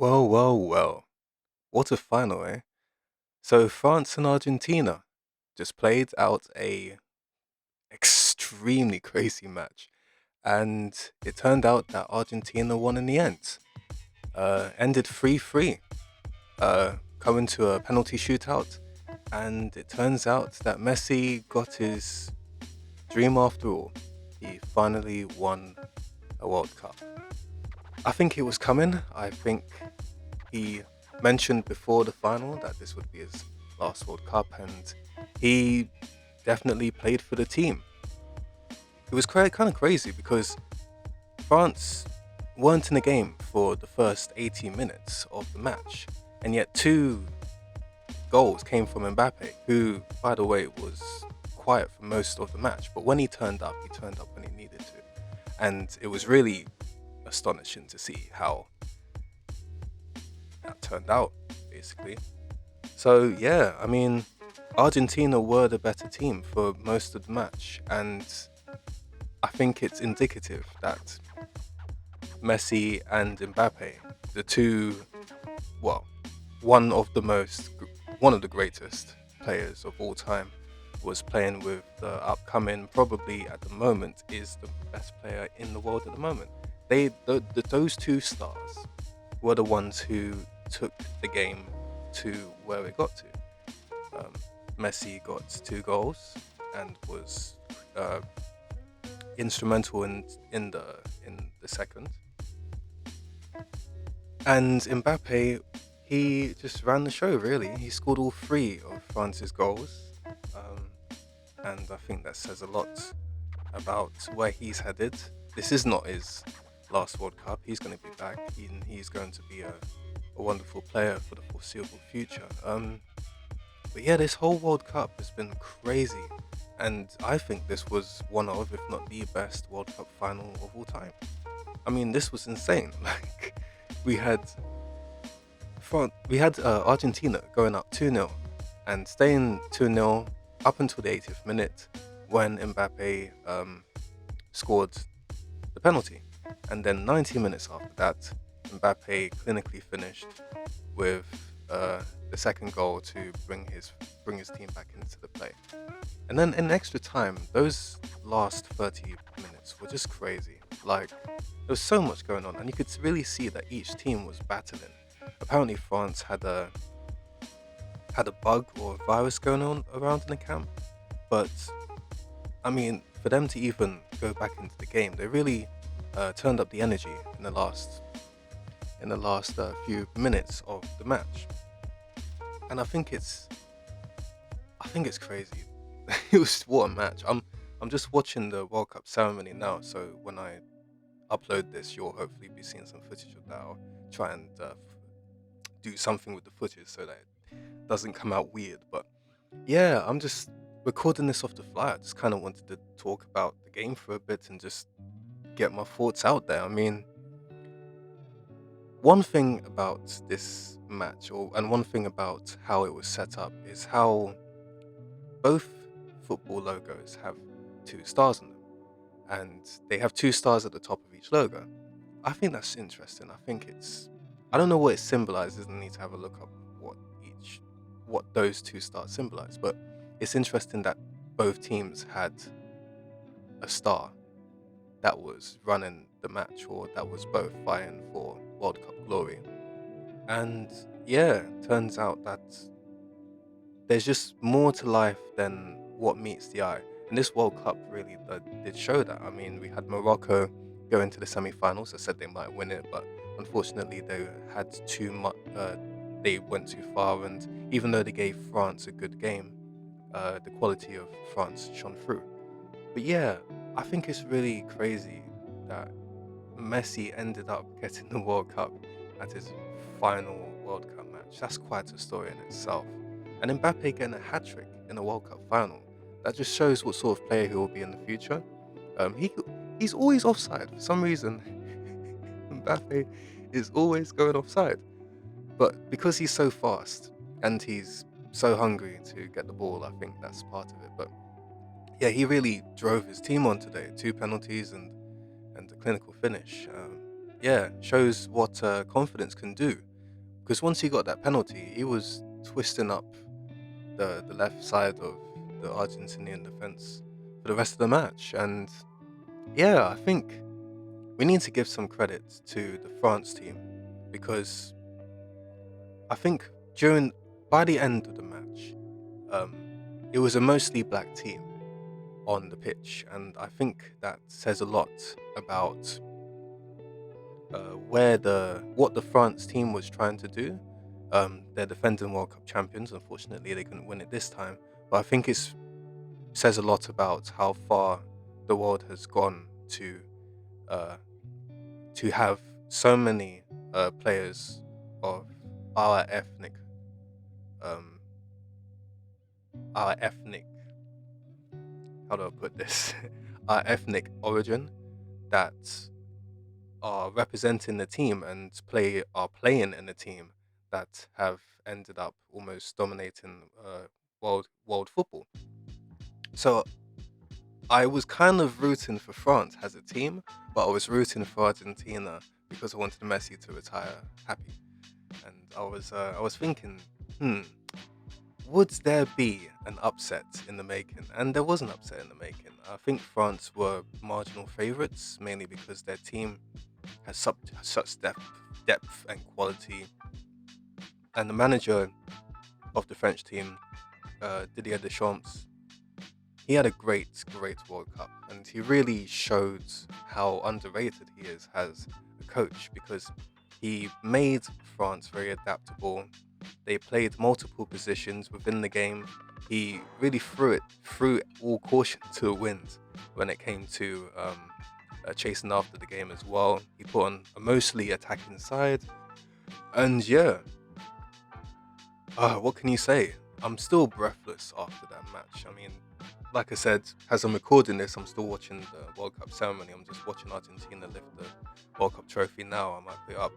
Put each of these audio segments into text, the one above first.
Well, well, well. What a final, eh? So France and Argentina just played out a extremely crazy match, and it turned out that Argentina won in the end. Ended 3-3, coming to a penalty shootout, and it turns out that Messi got his dream after all. He finally won a World Cup. I think it was coming. I think he mentioned before the final that this would be his last World Cup, and he definitely played for the team. It was kind of crazy because France weren't in the game for the first 80 minutes of the match, and yet two goals came from Mbappe, who, by the way, was quiet for most of the match. But when he turned up when he needed to, and it was really astonishing to see how that turned out, basically. So yeah, I mean, Argentina were the better team for most of the match, and I think it's indicative that Messi and Mbappe, the two, well, one of the one of the greatest players of all time, was playing with the upcoming, probably at the moment, is the best player in the world at the moment. Those two stars were the ones who took the game to where it got to. Messi got two goals and was uh, instrumental in the second. And Mbappe, he just ran the show. Really, he scored all three of France's goals, um, and I think that says a lot about where he's headed. This is not his last World Cup. He's going to be back. He's going to be a wonderful player for the foreseeable future. But yeah, this whole World Cup has been crazy. And I think this was one of, if not the best World Cup final of all time. I mean, this was insane. Like, we had Argentina going up 2-0 and staying 2-0 up until the 80th minute when Mbappe scored the penalty. And then 90 minutes after that, Mbappe clinically finished with the second goal to bring his team back into the play. And then in extra time, those last 30 minutes were just crazy. Like, there was so much going on, and you could really see that each team was battling. Apparently, France had a bug or a virus going on around in the camp, but I mean, for them to even go back into the game, they really turned up the energy in the last few minutes of the match, and I think it's crazy. It was what a match. I'm just watching the World Cup ceremony now, so when I upload this, you'll hopefully be seeing some footage of that. I'll try and do something with the footage so that it doesn't come out weird. But yeah, I'm just recording this off the fly. I just kind of wanted to talk about the game for a bit and just get my thoughts out there. I mean, one thing about this match, and one thing about how it was set up, is how both football logos have two stars on them, and they have two stars at the top of each logo. I think that's interesting. I don't know what it symbolizes. I need to have a look up what what those two stars symbolize, but it's interesting that both teams had a star that was running the match, or that was both vying for World Cup glory. And yeah, turns out that there's just more to life than what meets the eye. And this World Cup really did show that. I mean, we had Morocco go into the semi-finals. I said they might win it, but unfortunately they had too much. They went too far, and even though they gave France a good game, the quality of France shone through. But yeah, I think it's really crazy that Messi ended up getting the World Cup at his final World Cup match. That's quite a story in itself. And Mbappe getting a hat trick in a World Cup final. That just shows what sort of player he will be in the future. He's always offside for some reason. Mbappe is always going offside, but because he's so fast and he's so hungry to get the ball, I think that's part of it. But yeah, he really drove his team on today. Two penalties and a clinical finish. Yeah, shows what confidence can do. because once he got that penalty, he was twisting up the left side of the Argentinian defense for the rest of the match. And yeah, I think we need to give some credit to the France team because I think during by the end of the match, um, it was a mostly black team on the pitch, and I think that says a lot about where the what the France team was trying to do. They're defending World Cup champions. Unfortunately, they couldn't win it this time, but I think it says a lot about how far the world has gone uh, to have so many players of our ethnic um, our ethnic how do I put this our ethnic origin that are representing the team and are playing in the team that have ended up almost dominating world football. So I was kind of rooting for France as a team, but I was rooting for Argentina because I wanted Messi to retire happy. And I was thinking, hmm, would there be an upset in the making? And there was an upset in the making. I think France were marginal favourites, mainly because their team has such depth and quality. And the manager of the French team, Didier Deschamps, he had a great World Cup, and he really showed how underrated he is as a coach because he made France very adaptable. They played multiple positions within the game. He really threw all caution to the wind when it came to chasing after the game as well. He put on a mostly attacking side, and yeah, what can you say? I'm still breathless after that match. I mean, like I said, as I'm recording this, I'm still watching the World Cup ceremony. I'm just watching Argentina lift the World Cup trophy now. I might put it up.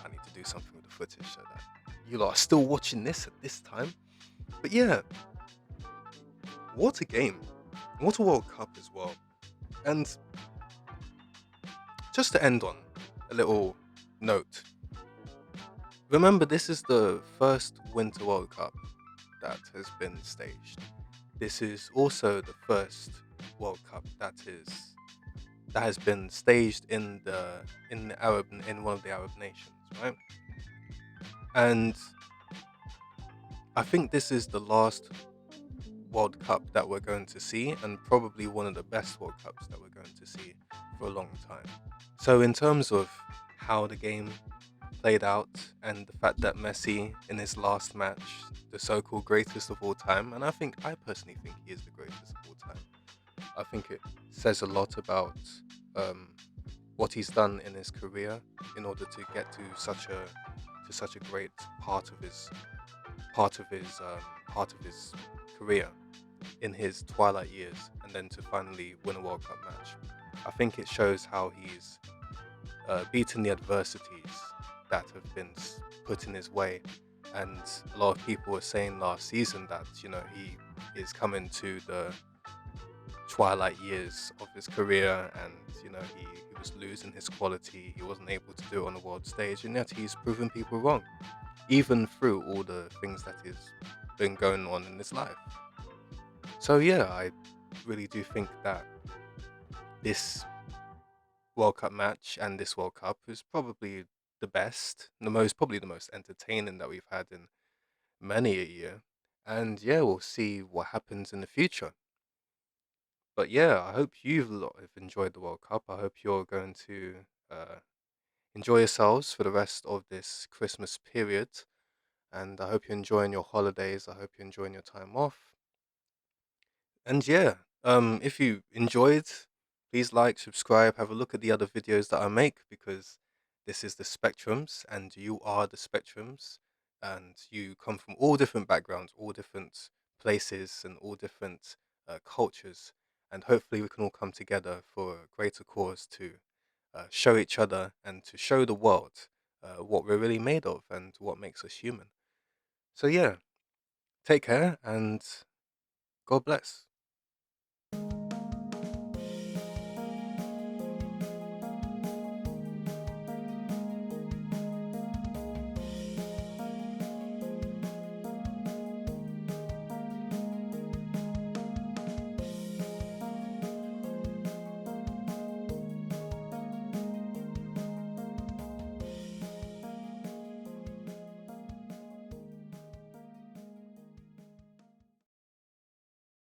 I need to do something with the footage so that you lot are still watching this at this time. But yeah, what a game. What a World Cup as well. And just to end on a little note, remember this is the first Winter World Cup that has been staged. This is also the first World Cup that has been staged in one of the Arab nations, right? And I think this is the last World Cup that we're going to see, and probably one of the best World Cups that we're going to see for a long time. So, in terms of how the game played out and the fact that Messi in his last match, the so-called greatest of all time, and I personally think he is the greatest of all time. I think it says a lot about um, what he's done in his career in order to get to such a great part of his part of his part of his career in his twilight years, and then to finally win a World Cup match. I think it shows how he's beaten the adversities that have been put in his way. And a lot of people were saying last season that he is coming to the twilight years of his career, and he was losing his quality. He wasn't able to do it on the world stage, and yet he's proven people wrong, even through all the things that has been going on in his life. So yeah, I really do think that this World Cup match and this World Cup is probably probably the most entertaining that we've had in many a year. And yeah, we'll see what happens in the future. But yeah, I hope you lot have enjoyed the World Cup. I hope you're going to uh, enjoy yourselves for the rest of this Christmas period. And I hope you're enjoying your holidays. I hope you're enjoying your time off. And yeah, if you enjoyed, please like, subscribe, have a look at the other videos that I make because this is the Spectrums and you are the Spectrums, and you come from all different backgrounds, all different places, and all different cultures. And hopefully, we can all come together for a greater cause to show each other and to show the world what we're really made of and what makes us human. So, yeah, take care and God bless.